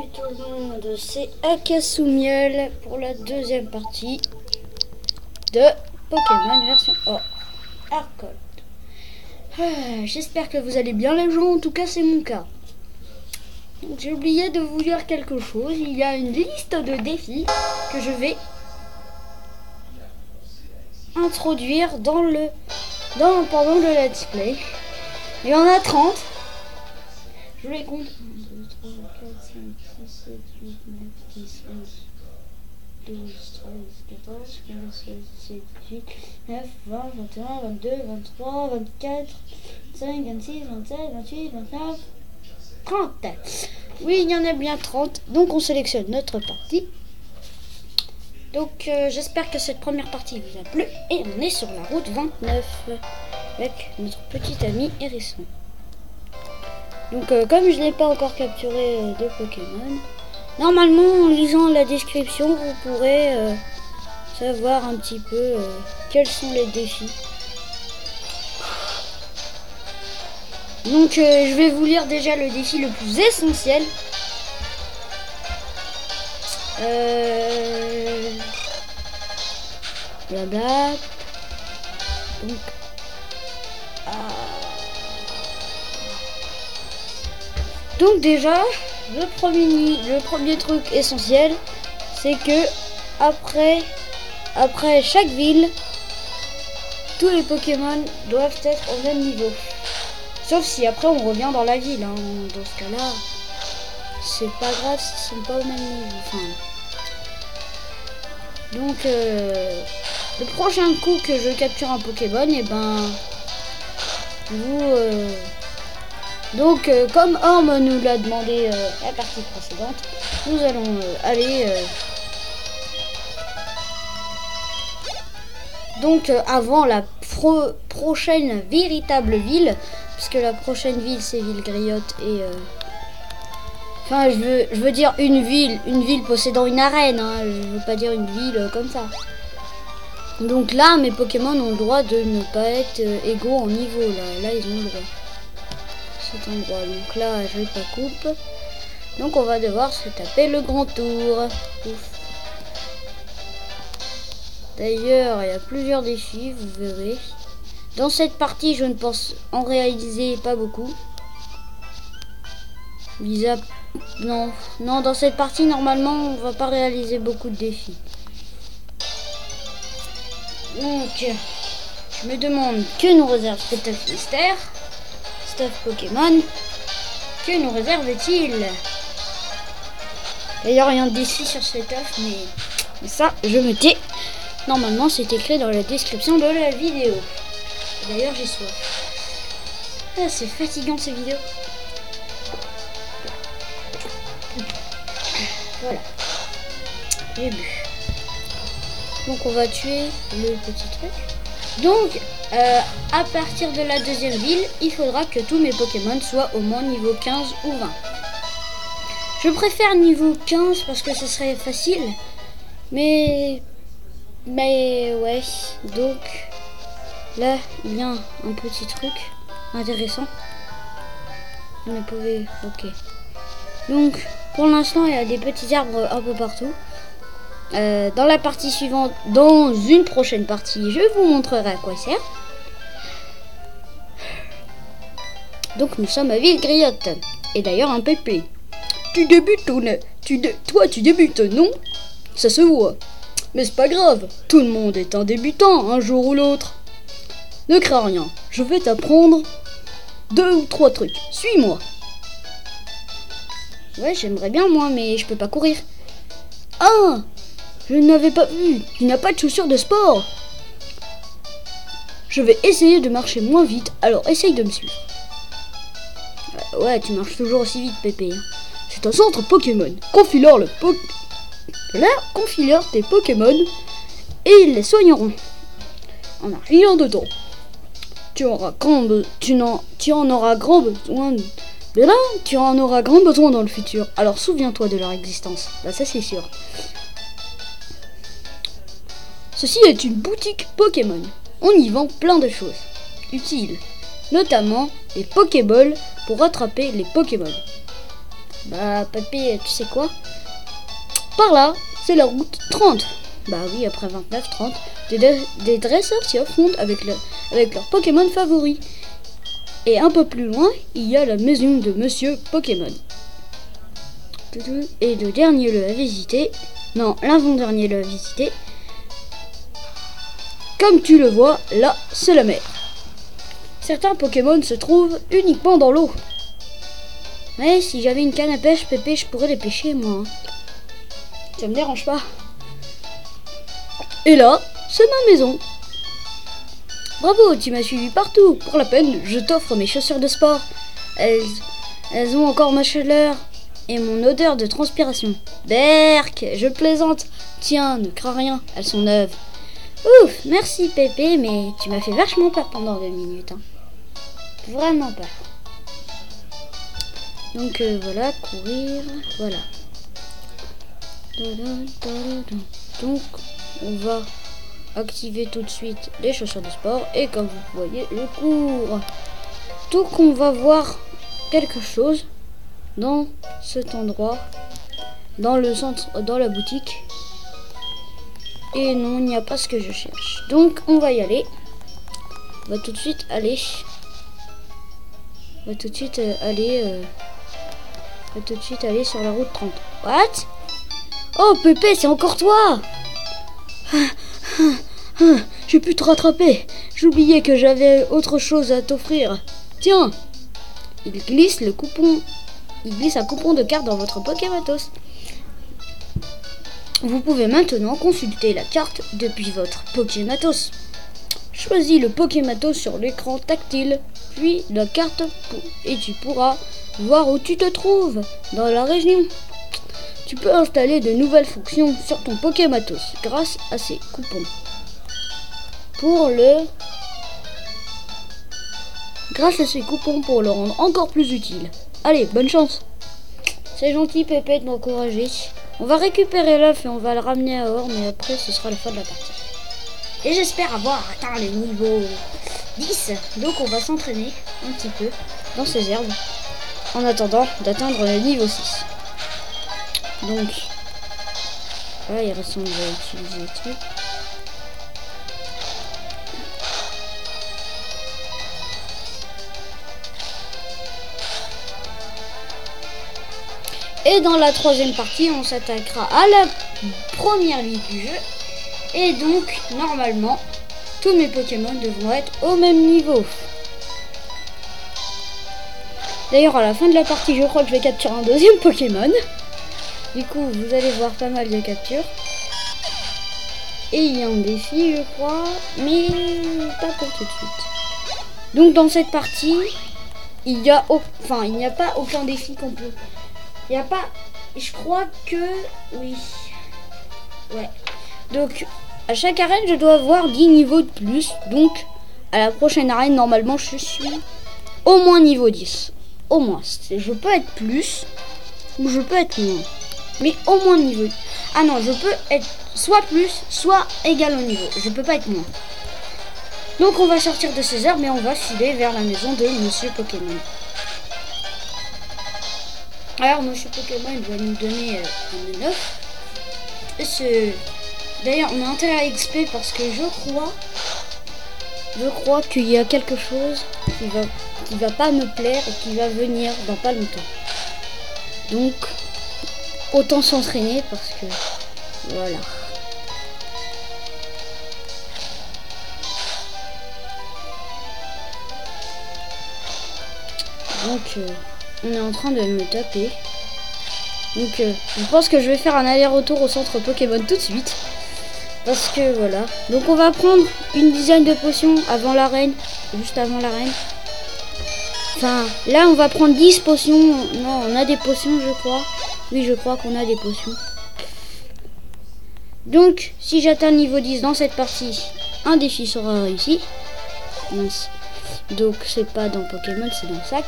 Salut tout le monde, c'est Akasumiel pour la deuxième partie de Pokémon version Arc-Gold. J'espère que vous allez bien les gens, en tout cas c'est mon cas. J'ai oublié de vous dire quelque chose, il y a une liste de défis que je vais introduire pendant le let's play. Il y en a 30. Je les compte. 1, 2, 3, 4, 5, 6, 7, 8, 9, 10, 11, 12, 13, 14, 15, 16, 17, 18, 9, 20, 21, 22, 23, 24, 25, 26, 27, 28, 29, 30. Oui, il y en a bien 30. Donc on sélectionne notre partie. Donc j'espère que cette première partie vous a plu. Et on est sur la route 29 avec notre petit ami Hérisson. Donc comme je n'ai pas encore capturé de Pokémon, normalement en lisant la description vous pourrez savoir un petit peu quels sont les défis. Donc je vais vous lire déjà le défi le plus essentiel. Blabla. Donc Donc déjà, le premier truc essentiel, c'est que après chaque ville, tous les Pokémon doivent être au même niveau. Sauf si après on revient dans la ville, hein. Dans ce cas-là, c'est pas grave s'ils sont pas au même niveau. Enfin, donc le prochain coup que je capture un Pokémon, et ben donc, comme Orm nous l'a demandé la partie précédente, nous allons aller avant la prochaine véritable ville, puisque la prochaine ville c'est Ville Griotte et enfin je veux dire une ville possédant une arène, hein, je veux pas dire une ville comme ça. Donc là mes Pokémon ont le droit de ne pas être égaux en niveau, là ils ont le droit. Cet endroit, donc là je vais pas coupe, donc on va devoir se taper le grand tour. Ouf. D'ailleurs il y a plusieurs défis, vous verrez. Dans cette partie je ne pense en réaliser pas beaucoup. Non, dans cette partie normalement on va pas réaliser beaucoup de défis. Donc je me demande que nous réserve cet œuf mystère. Pokémon, que nous réserve-t-il? D'ailleurs rien de déçu sur cet œuf, mais ça je me tais. Normalement c'est écrit dans la description de la vidéo. D'ailleurs j'ai soif. Ah, c'est fatigant ces vidéos. Voilà, j'ai bu. Donc on va tuer le petit truc. Donc à partir de la deuxième ville, il faudra que tous mes Pokémon soient au moins niveau 15 ou 20. Je préfère niveau 15 parce que ce serait facile. Mais ouais. Donc là, il y a un petit truc intéressant. Vous pouvez... Ok. Donc pour l'instant, il y a des petits arbres un peu partout. Dans la partie suivante, dans une prochaine partie, je vous montrerai à quoi il sert. Donc nous sommes à Ville Griotte. Et d'ailleurs un pépé. Tu débutes, toi tu débutes, non? Ça se voit. Mais c'est pas grave, tout le monde est un débutant un jour ou l'autre. Ne crains rien, je vais t'apprendre 2 ou 3 trucs. Suis-moi. Ouais, j'aimerais bien moi, mais je peux pas courir. Ah! Je n'avais pas vu. Tu n'as pas de chaussures de sport. Je vais essayer de marcher moins vite, alors essaye de me suivre. Ouais, tu marches toujours aussi vite, Pépé. C'est un centre Pokémon. Confie-leur tes Pokémon et ils les soigneront. En un rien de temps. Tu en auras grand besoin dans le futur. Alors souviens-toi de leur existence. Bah ça c'est sûr. Ceci est une boutique Pokémon. On y vend plein de choses utiles, notamment des Pokéballs pour rattraper les Pokémon. Bah papy, tu sais quoi? Par là, c'est la route 30. Bah oui, après 29, 30, des dresseurs s'y affrontent avec leur Pokémon favori. Et un peu plus loin, il y a la maison de Monsieur Pokémon. Et le dernier lieu à visiter, non, l'avant-dernier lieu à visiter, comme tu le vois, là, c'est la mer. Certains Pokémon se trouvent uniquement dans l'eau. Mais si j'avais une canne à pêche, Pépé, je pourrais les pêcher, moi. Ça me dérange pas. Et là, c'est ma maison. Bravo, tu m'as suivi partout. Pour la peine, je t'offre mes chaussures de sport. Elles ont encore ma chaleur et mon odeur de transpiration. Berk, je plaisante. Tiens, ne crains rien, elles sont neuves. Ouf, merci Pépé, mais tu m'as fait vachement peur pendant 2 minutes. Hein. Vraiment peur. Donc voilà, courir, voilà. Donc on va activer tout de suite les chaussures de sport et comme vous voyez, je cours. Donc on va voir quelque chose dans cet endroit, dans le centre, dans la boutique. Et non, il n'y a pas ce que je cherche. Donc on va y aller. On va tout de suite aller. On va tout de suite aller sur la route 30. What? Oh Pépé, c'est encore toi! J'ai pu te rattraper. J'oubliais que j'avais autre chose à t'offrir. Tiens, il glisse un coupon de carte dans votre Pokématos. Vous pouvez maintenant consulter la carte depuis votre Pokématos. Choisis le Pokématos sur l'écran tactile, puis la carte et tu pourras voir où tu te trouves dans la région. Tu peux installer de nouvelles fonctions sur ton Pokématos grâce à ces coupons. Grâce à ces coupons pour le rendre encore plus utile. Allez, bonne chance. C'est gentil Pépé de m'encourager. On va récupérer l'œuf et on va le ramener à Or, mais après ce sera la fin de la partie. Et j'espère avoir atteint le niveau 10. Donc on va s'entraîner un petit peu dans ces herbes en attendant d'atteindre le niveau 6. Donc là il reste, on va utiliser le truc. Et dans la 3e partie, on s'attaquera à la première ligue du jeu. Et donc, normalement, tous mes Pokémon devront être au même niveau. D'ailleurs, à la fin de la partie, je crois que je vais capturer un 2e Pokémon. Du coup, vous allez voir pas mal de captures. Et il y a un défi, je crois, mais pas pour tout de suite. Donc, dans cette partie, il n'y a pas aucun défi qu'on peut... Il n'y a pas... Je crois que... Oui. Ouais. Donc, à chaque arène, je dois avoir 10 niveaux de plus. Donc, à la prochaine arène, normalement, je suis au moins niveau 10. Au moins. Je peux être plus ou je peux être moins. Mais au moins niveau... Ah non, je peux être soit plus, soit égal au niveau. Je peux pas être moins. Donc, on va sortir de ces herbes et on va filer vers la maison de Monsieur Pokémon. Alors, Monsieur Pokémon, il va nous donner un 9. D'ailleurs, on a intérêt à XP parce que je crois qu'il y a quelque chose qui va pas me plaire et qui va venir dans pas longtemps. Donc, autant s'entraîner parce que, voilà. Donc, on est en train de me taper. Donc je pense que je vais faire un aller-retour au centre Pokémon tout de suite. Parce que voilà. Donc on va prendre une dizaine de potions avant l'arène. Juste avant l'arène. Enfin, là on va prendre 10 potions. Non, on a des potions je crois. Oui, je crois qu'on a des potions. Donc, si j'atteins le niveau 10 dans cette partie, un défi sera réussi. Mince. Donc c'est pas dans Pokémon, c'est dans le sac.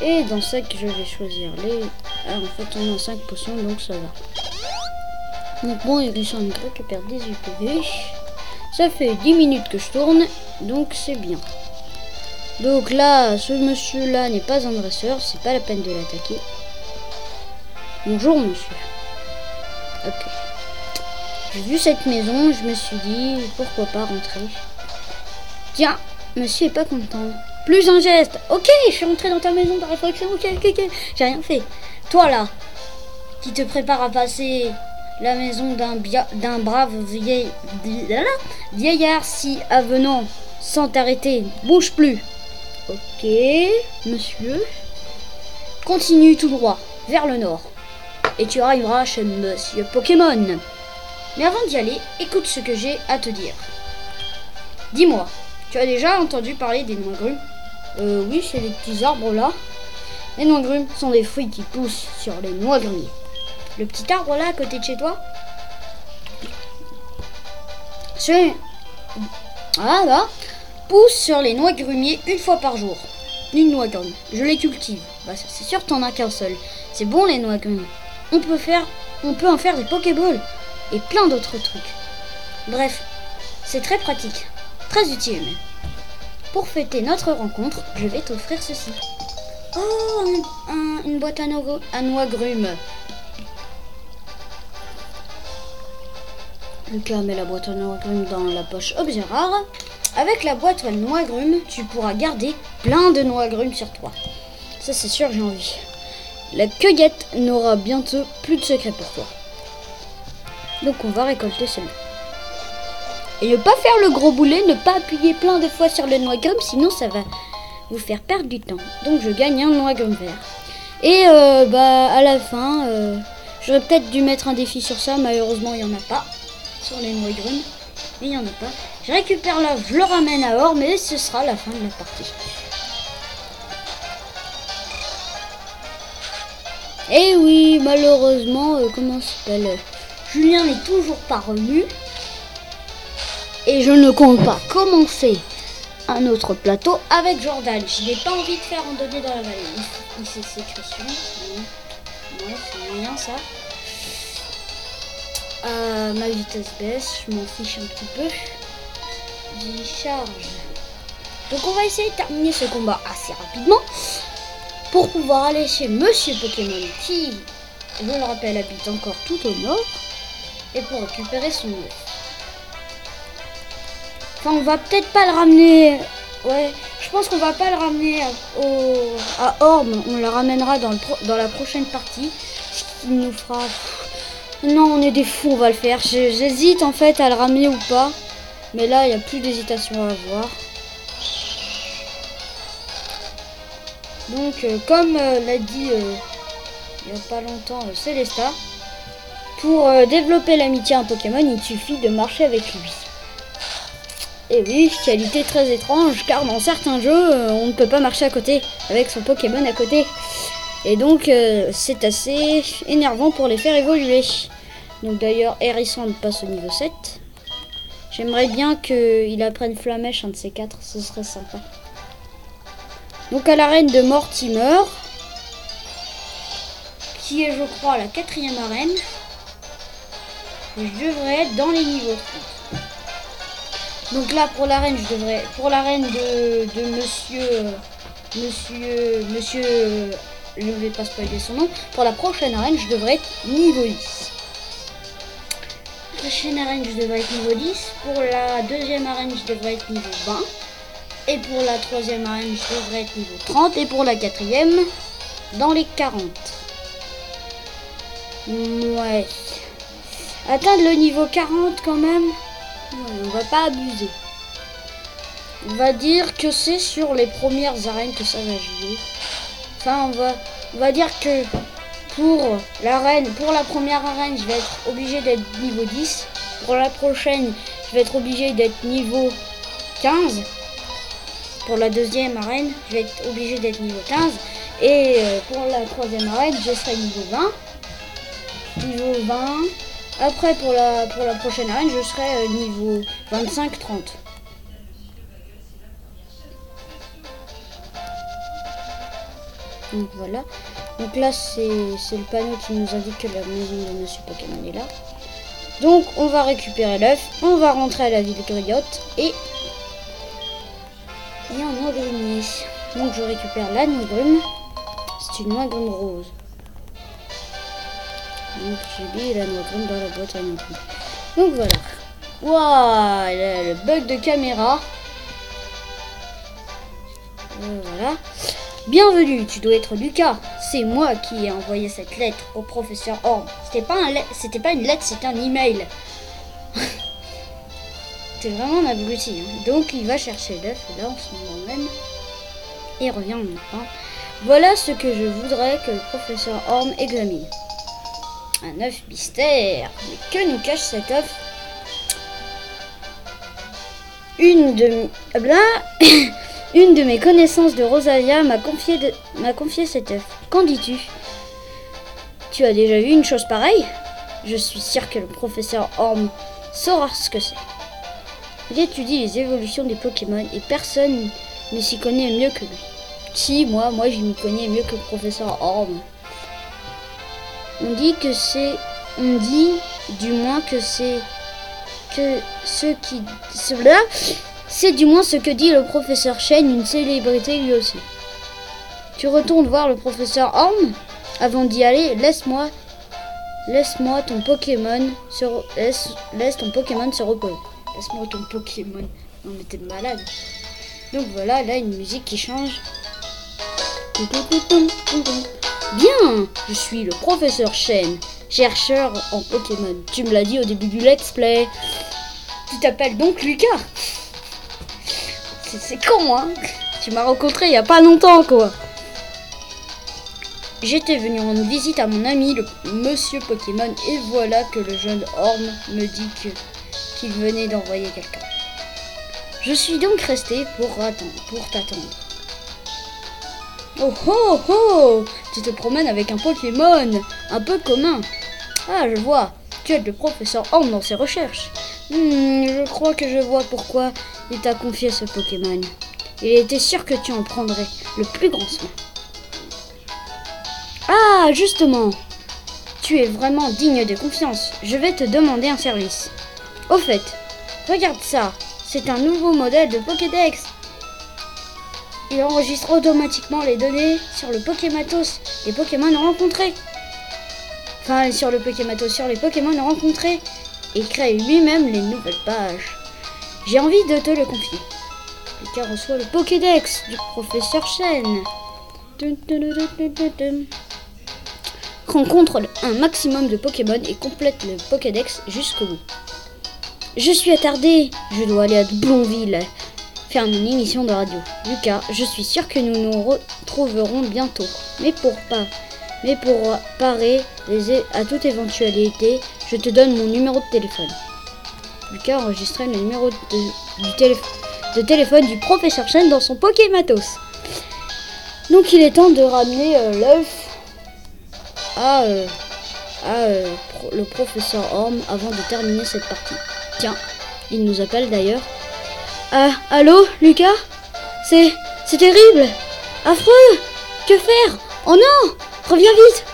Et dans ça que je vais choisir les... Ah, en fait on a 5 potions donc ça va. Donc bon, il semble que je récupère 18 PV. Ça fait 10 minutes que je tourne, donc c'est bien. Donc là, ce monsieur-là n'est pas un dresseur, c'est pas la peine de l'attaquer. Bonjour monsieur. Ok. J'ai vu cette maison, je me suis dit, pourquoi pas rentrer. Tiens, monsieur est pas content. Plus un geste. Ok, je suis rentré dans ta maison par réflexion. Ok. J'ai rien fait. Toi là, qui te prépare à passer la maison d'un brave vieillard si avenant sans t'arrêter. Bouge plus. Ok, monsieur. Continue tout droit, vers le nord. Et tu arriveras chez Monsieur Pokémon. Mais avant d'y aller, écoute ce que j'ai à te dire. Dis-moi, tu as déjà entendu parler des noix grumes? Oui, c'est les petits arbres là. Les noix grumes sont des fruits qui poussent sur les noix grumiers. Le petit arbre là à côté de chez toi, là, pousse sur les noix grumiers une fois par jour. Une noix grume, je les cultive. Bah ça c'est sûr t'en as qu'un seul. C'est bon les noix grumes. On peut en faire des Pokéballs et plein d'autres trucs. Bref, c'est très pratique, très utile même. Pour fêter notre rencontre, je vais t'offrir ceci. Oh, une boîte à noix grumes. Donc mets la boîte à noix grumes dans la poche objet rare. Avec la boîte à noix grumes, tu pourras garder plein de noix grumes sur toi. Ça c'est sûr, j'ai envie. La cueillette n'aura bientôt plus de secret pour toi. Donc on va récolter celle-là. Et ne pas faire le gros boulet, ne pas appuyer plein de fois sur le noix grume, sinon ça va vous faire perdre du temps. Donc je gagne un noix grume vert. Et à la fin, j'aurais peut-être dû mettre un défi sur ça, malheureusement il n'y en a pas. Sur les noix grumes, mais il n'y en a pas. Je récupère là, je le ramène à Or, mais ce sera la fin de la partie. Et oui, malheureusement, comment s'appelle, Julien n'est toujours pas revenu. Et je ne compte pas commencer un autre plateau avec Jordan. Je n'ai pas envie de faire randonnée dans la vallée. Il fait sécrétion. Ouais, c'est moyen ça. Ma vitesse baisse, je m'en fiche un petit peu. Décharge. Donc on va essayer de terminer ce combat assez rapidement pour pouvoir aller chez Monsieur Pokémon qui, je le rappelle, habite encore tout au nord et pour récupérer son œuf. Enfin, on va peut-être pas le ramener. Ouais, je pense qu'on va pas le ramener à Orme. On le ramènera dans la prochaine partie. Ce qui nous fera. Non, on est des fous, on va le faire. J'hésite en fait à le ramener ou pas. Mais là, il n'y a plus d'hésitation à avoir. Donc, comme l'a dit il n'y a pas longtemps Célesta, pour développer l'amitié à un Pokémon, il suffit de marcher avec lui. Et oui, qualité très étrange, car dans certains jeux, on ne peut pas marcher à côté, avec son Pokémon à côté. Et donc, c'est assez énervant pour les faire évoluer. Donc d'ailleurs, Hérissante passe au niveau 7. J'aimerais bien qu'il apprenne Flamèche, un de ces 4, ce serait sympa. Donc à l'arène de Mortimer, qui est je crois la 4e arène, je devrais être dans les niveaux 30. Donc là pour l'arène, de monsieur, je ne vais pas spoiler son nom. Pour la prochaine arène, je devrais être niveau 10. La prochaine arène, je devrais être niveau 10. Pour la deuxième arène, je devrais être niveau 20. Et pour la troisième arène, je devrais être niveau 30. Et pour la quatrième, dans les 40. Ouais. Atteindre le niveau 40 quand même. Ouais, on va pas abuser. On va dire que c'est sur les premières arènes que ça va jouer. Enfin, on va dire que pour la première arène, je vais être obligé d'être niveau 10. Pour la prochaine, je vais être obligé d'être niveau 15. Pour la deuxième arène, je vais être obligé d'être niveau 15. Et pour la troisième arène, je serai niveau 20. Niveau 20. Après, pour la prochaine arène, je serai niveau 25-30. Donc voilà. Donc là, c'est le panneau qui nous indique que la maison de Monsieur Pokémon est là. Donc on va récupérer l'œuf, on va rentrer à la ville Griotte et Et un noix grenier. Donc je récupère la noix grume. C'est une noix grume rose. Donc j'ai mis la noix grume dans la boîte à noix grume. Donc voilà. Waouh, le bug de caméra. Voilà. Bienvenue, tu dois être Lucas. C'est moi qui ai envoyé cette lettre au professeur Orm. C'était pas une lettre, c'était un email. C'est vraiment un abruti. Hein. Donc il va chercher l'œuf là en ce moment même. Et il revient maintenant. Voilà ce que je voudrais que le professeur Orm examine. Un œuf mystère. Mais que nous cache cet œuf? Une de mes connaissances de Rosalia m'a confié cet œuf. Qu'en dis-tu? Tu as déjà vu une chose pareille? Je suis sûr que le professeur Orm saura ce que c'est. Il étudie les évolutions des Pokémon et personne ne s'y connaît mieux que lui. Si, moi je m'y connais mieux que le professeur Orm. On dit du moins ce que dit le professeur Chen, une célébrité lui aussi. Tu retournes voir le professeur Orm? Avant d'y aller, laisse ton Pokémon se reposer. Laisse-moi ton Pokémon. Non mais t'es malade. Donc voilà, là une musique qui change. Bien, je suis le professeur Chen, chercheur en Pokémon. Tu me l'as dit au début du let's play. Tu t'appelles donc Lucas. C'est con, hein. Tu m'as rencontré il y a pas longtemps, quoi. J'étais venu rendre visite à mon ami, le monsieur Pokémon, et voilà que le jeune Orm me dit qu'il venait d'envoyer quelqu'un. Je suis donc resté pour t'attendre. Oh oh oh! Tu te promènes avec un Pokémon un peu commun. Ah, je vois. Tu aides le professeur Orm dans ses recherches. Je crois que je vois pourquoi il t'a confié ce Pokémon. Il était sûr que tu en prendrais le plus grand soin. Ah, justement. Tu es vraiment digne de confiance. Je vais te demander un service. Au fait, regarde ça. C'est un nouveau modèle de Pokédex. Il enregistre automatiquement les données sur le Pokématos, les Pokémon rencontrés. Enfin, sur le Pokématos, sur les Pokémon rencontrés. Et crée lui-même les nouvelles pages. J'ai envie de te le confier. Lucas reçoit le Pokédex du professeur Chen. Rencontre un maximum de Pokémon et complète le Pokédex jusqu'au bout. Je suis attardé. Je dois aller à Blonville faire une émission de radio. Lucas, je suis sûr que nous nous retrouverons bientôt. Mais pour parer à toute éventualité, je te donne mon numéro de téléphone. Lucas enregistrait le numéro de téléphone du professeur Chen dans son Pokématos. Donc il est temps de ramener l'œuf à le professeur Orm avant de terminer cette partie. Tiens, il nous appelle d'ailleurs. Ah, allô, Lucas? C'est terrible! Affreux! Que faire? Oh non! Reviens vite!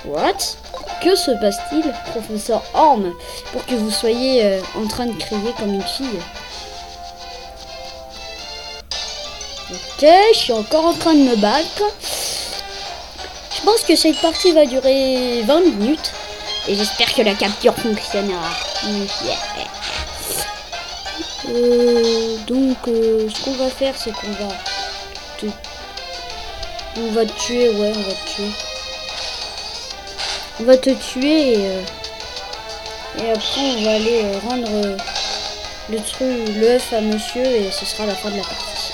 What? Que se passe-t-il, professeur Orm, pour que vous soyez en train de crier comme une fille? Ok, je suis encore en train de me battre. Je pense que cette partie va durer 20 minutes. Et j'espère que la capture fonctionnera. Yeah. Donc, ce qu'on va faire, c'est qu'on va te tuer, ouais, on va te tuer. On va te tuer et après on va aller rendre l'œuf à monsieur et ce sera la fin de la partie.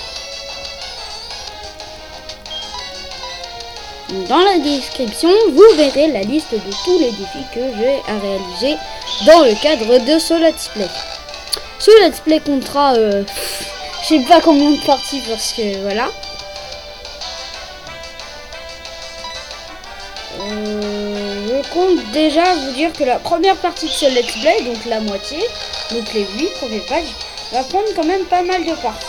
Dans la description, vous verrez la liste de tous les défis que j'ai à réaliser dans le cadre de ce let's play. Ce let's play comptera, je sais pas combien de parties parce que voilà. Je compte déjà vous dire que la première partie de ce let's play, donc la moitié, donc les 8 premières pages, va prendre quand même pas mal de parties.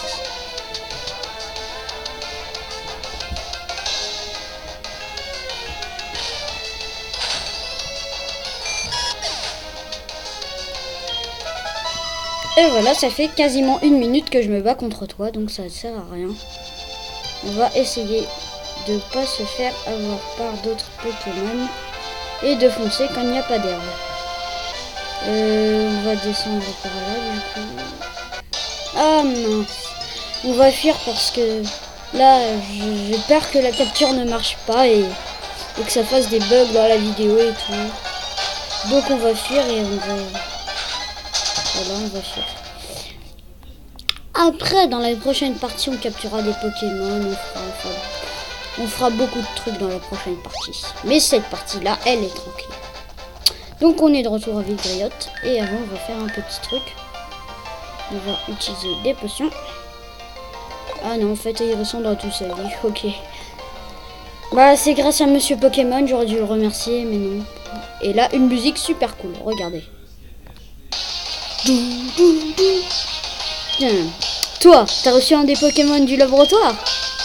Et voilà, ça fait quasiment 1 minute que je me bats contre toi, donc ça ne sert à rien. On va essayer de pas se faire avoir par d'autres Pokémon et de foncer quand il n'y a pas d'herbe. On va descendre par là du coup. Ah mince. On va fuir parce que là j'ai peur que la capture ne marche pas et que ça fasse des bugs dans la vidéo et tout. Donc on va fuir et on va... Voilà, on va fuir. Après, dans la prochaine partie, on capturera des Pokémon, on fera beaucoup de trucs dans la prochaine partie. Mais cette partie-là, elle est tranquille. Donc on est de retour avec Griotte. Et avant, on va faire un petit truc. On va utiliser des potions. Ah non, en fait, il ressemble tout seul. Ok. Bah, c'est grâce à Monsieur Pokémon, j'aurais dû le remercier, mais non. Et là, une musique super cool, regardez. Tiens, toi, t'as reçu un des Pokémon du laboratoire?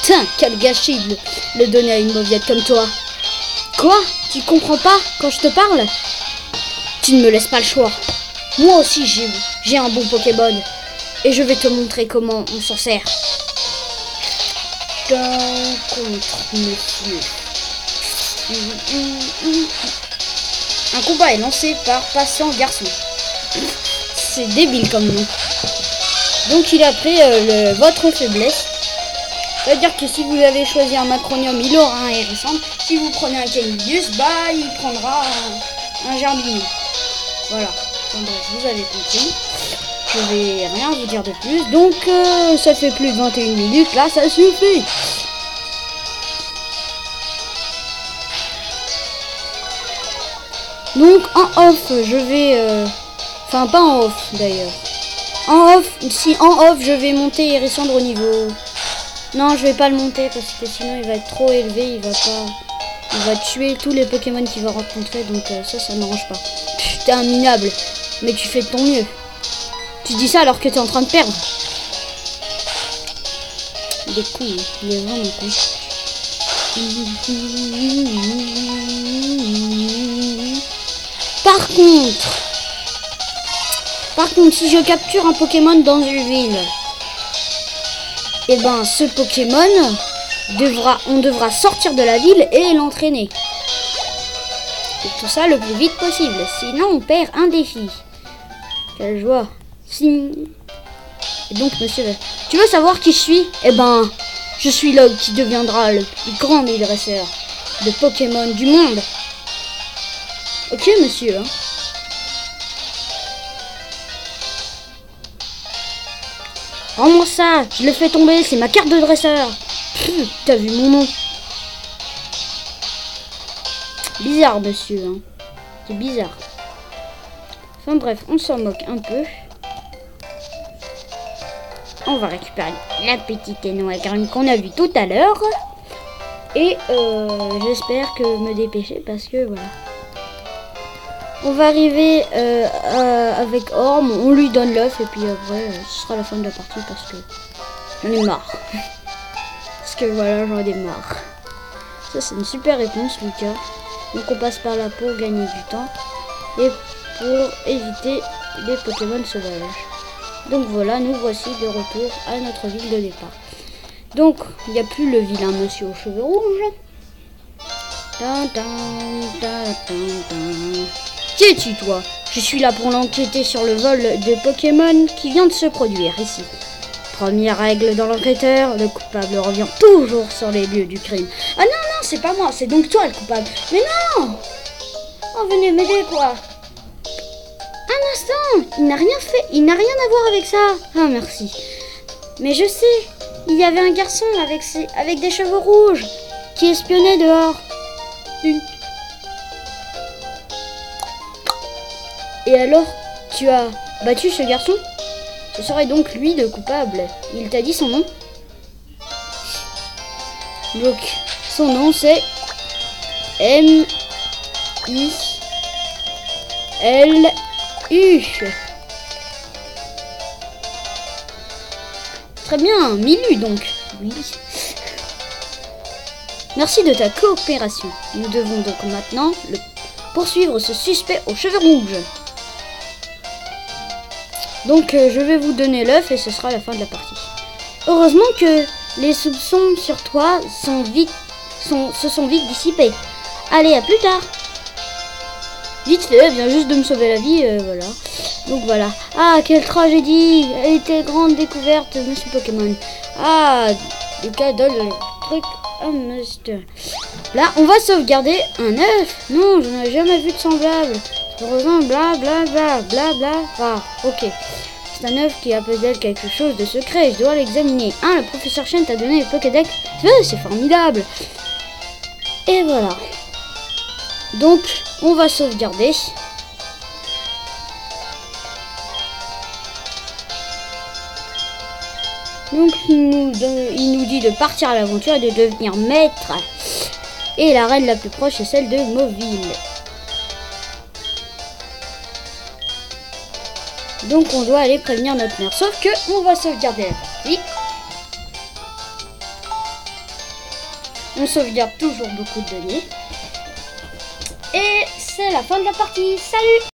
Tiens, quel gâchis de le donner à une mauviette comme toi. Quoi? Tu comprends pas quand je te parle? Tu ne me laisses pas le choix. Moi aussi, j'ai un bon Pokémon. Et je vais te montrer comment on s'en sert. Contre monsieur. Un combat est lancé par patient garçon. C'est débile comme nom. Donc il a pris votre faiblesse. C'est-à-dire que si vous avez choisi un Macronium, il aura un Hérissandre. Si vous prenez un Cainidius, bah il prendra un Gerbillon. Voilà. Donc, bref, vous avez compris. Je vais rien vous dire de plus. Donc ça fait plus de 21 minutes. Là, ça suffit. Donc en off, je vais... Enfin, pas en off d'ailleurs. En off, si en off, je vais monter Hérissandre au niveau... Non, je vais pas le monter parce que sinon il va être trop élevé. Il va tuer tous les Pokémon qu'il va rencontrer. Donc ça m'arrange pas. Putain, minable. Mais tu fais de ton mieux. Tu dis ça alors que tu es en train de perdre. Il est con, hein. Il est vraiment con. Par contre, si je capture un Pokémon dans une ville, et ben ce Pokémon on devra sortir de la ville et l'entraîner. Et tout ça le plus vite possible, sinon on perd un défi. Quelle joie. Et donc monsieur, tu veux savoir qui je suis? Eh ben, je suis l'homme qui deviendra le plus grand des dresseurs de Pokémon du monde. Ok monsieur, hein. Rends-moi ça, je le fais tomber, c'est ma carte de dresseur. T'as vu mon nom? Bizarre monsieur, hein. C'est bizarre. Enfin bref, on s'en moque un peu. On va récupérer la petite Noagrune qu'on a vue tout à l'heure. Et j'espère que me dépêcher parce que voilà. On va arriver avec Orm, on lui donne l'œuf et puis après ce sera la fin de la partie parce que j'en ai marre. Parce que voilà, j'en ai marre. Ça c'est une super réponse Lucas. Donc on passe par là pour gagner du temps et pour éviter les Pokémon sauvages. Donc voilà, nous voici de retour à notre ville de départ. Donc il n'y a plus le vilain monsieur aux cheveux rouges. Qui es-tu toi? Je suis là pour l'enquêter sur le vol de Pokémon qui vient de se produire ici. Première règle dans l'enquêteur, le coupable revient toujours sur les lieux du crime. Ah non, non, c'est pas moi, c'est donc toi le coupable. Mais non! Oh, venez m'aider quoi. Un instant, il n'a rien fait, il n'a rien à voir avec ça. Ah merci. Mais je sais, il y avait un garçon avec des cheveux rouges qui espionnait dehors. Et alors, tu as battu ce garçon? Ce serait donc lui le coupable. Il t'a dit son nom? Donc, son nom c'est M-I-L-U. Très bien, Milu donc. Oui. Merci de ta coopération. Nous devons donc maintenant poursuivre ce suspect aux cheveux rouges. Donc je vais vous donner l'œuf et ce sera la fin de la partie. Heureusement que les soupçons sur toi se sont vite dissipés. Allez, à plus tard. Vite fait, elle vient juste de me sauver la vie, voilà. Donc voilà. Ah, quelle tragédie. Elle était grande découverte, Monsieur Pokémon. Ah, le cadeau, le truc. Oh, monsieur. Là, on va sauvegarder un œuf. Non, je n'ai jamais vu de semblable. Heureusement, bla bla bla bla bla. Ah, ok. C'est un œuf qui a peut-être quelque chose de secret. Je dois l'examiner. Ah, le professeur Chen t'a donné le Pokédex. C'est formidable. Et voilà. Donc, on va sauvegarder. Donc, il nous dit de partir à l'aventure et de devenir maître. Et la reine la plus proche est celle de Mauville. Donc, on doit aller prévenir notre mère. Sauf que, on va sauvegarder la partie. On sauvegarde toujours beaucoup de données. Et c'est la fin de la partie. Salut!